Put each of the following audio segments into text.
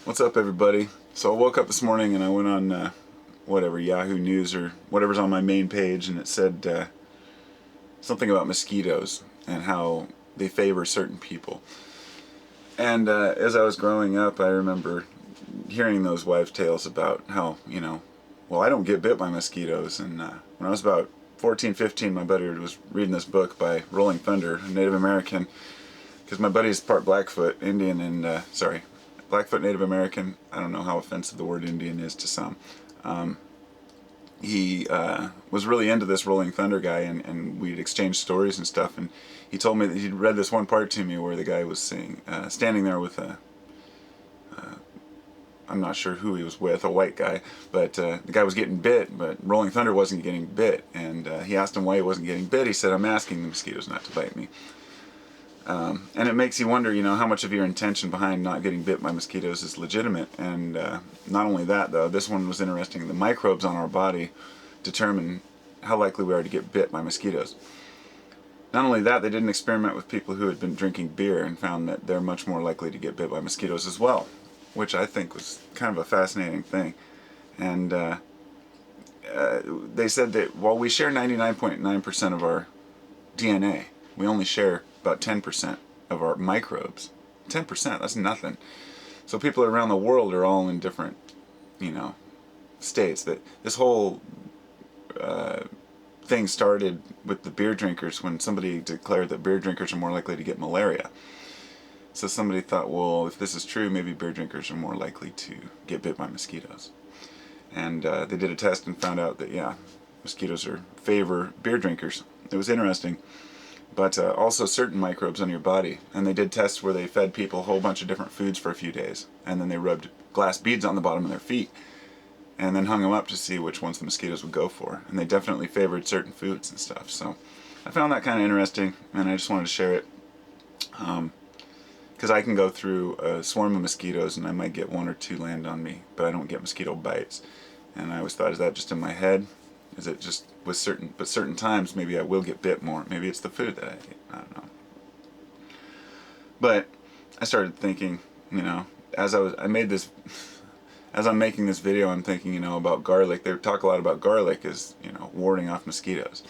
What's up, everybody? So I woke up this morning and I went on whatever, Yahoo News or whatever's on my main page, and it said something about mosquitoes and how they favor certain people. And as I was growing up, I remember hearing those wives' tales about how, well, I don't get bit by mosquitoes. And when I was about 14, 15, my buddy was reading this book by Rolling Thunder, a Native American, because my buddy's part Blackfoot Indian and, Blackfoot Native American. I don't know how offensive the word Indian is to some. He was really into this Rolling Thunder guy, and we'd exchange stories and stuff, and he told me that he'd read this one part to me where the guy was saying, standing there with I'm not sure who he was with, a white guy, but the guy was getting bit, but Rolling Thunder wasn't getting bit, and he asked him why he wasn't getting bit. He said, "I'm asking the mosquitoes not to bite me." And it makes you wonder, how much of your intention behind not getting bit by mosquitoes is legitimate. And not only that, though, this one was interesting. The microbes on our body determine how likely we are to get bit by mosquitoes. Not only that, they did an experiment with people who had been drinking beer and found that they're much more likely to get bit by mosquitoes as well, which I think was kind of a fascinating thing. And they said that while we share 99.9% of our DNA, we only share about 10% of our microbes. 10%, that's nothing. So people around the world are all in different, states. That this whole thing started with the beer drinkers when somebody declared that beer drinkers are more likely to get malaria. So somebody thought, well, if this is true, maybe beer drinkers are more likely to get bit by mosquitoes. And they did a test and found out that, yeah, mosquitoes favor beer drinkers. It was interesting. But also certain microbes on your body. And they did tests where they fed people a whole bunch of different foods for a few days, and then they rubbed glass beads on the bottom of their feet and then hung them up to see which ones the mosquitoes would go for. And they definitely favored certain foods and stuff. So I found that kind of interesting, and I just wanted to share it. Because I can go through a swarm of mosquitoes and I might get one or two land on me, but I don't get mosquito bites. And I always thought, is that just in my head? Is it just with certain times maybe I will get bit more? Maybe it's the food that I eat. I don't know. But I started thinking, as I'm making this video, I'm thinking, about garlic. They talk a lot about garlic as, warding off mosquitoes.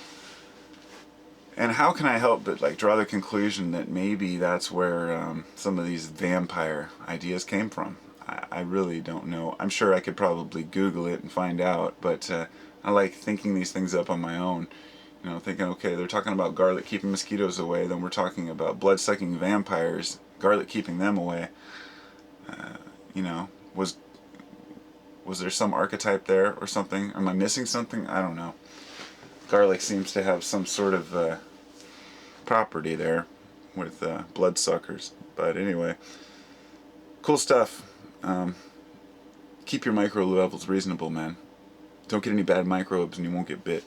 And how can I help but draw the conclusion that maybe that's where some of these vampire ideas came from? I really don't know. I'm sure I could probably Google it and find out, but I like thinking these things up on my own. Thinking, okay, they're talking about garlic keeping mosquitoes away, then we're talking about blood-sucking vampires, garlic keeping them away. Was there some archetype there or something? Am I missing something? I don't know. Garlic seems to have some sort of property there with bloodsuckers. But anyway, cool stuff. Keep your micro levels reasonable, man. Don't get any bad microbes and you won't get bit.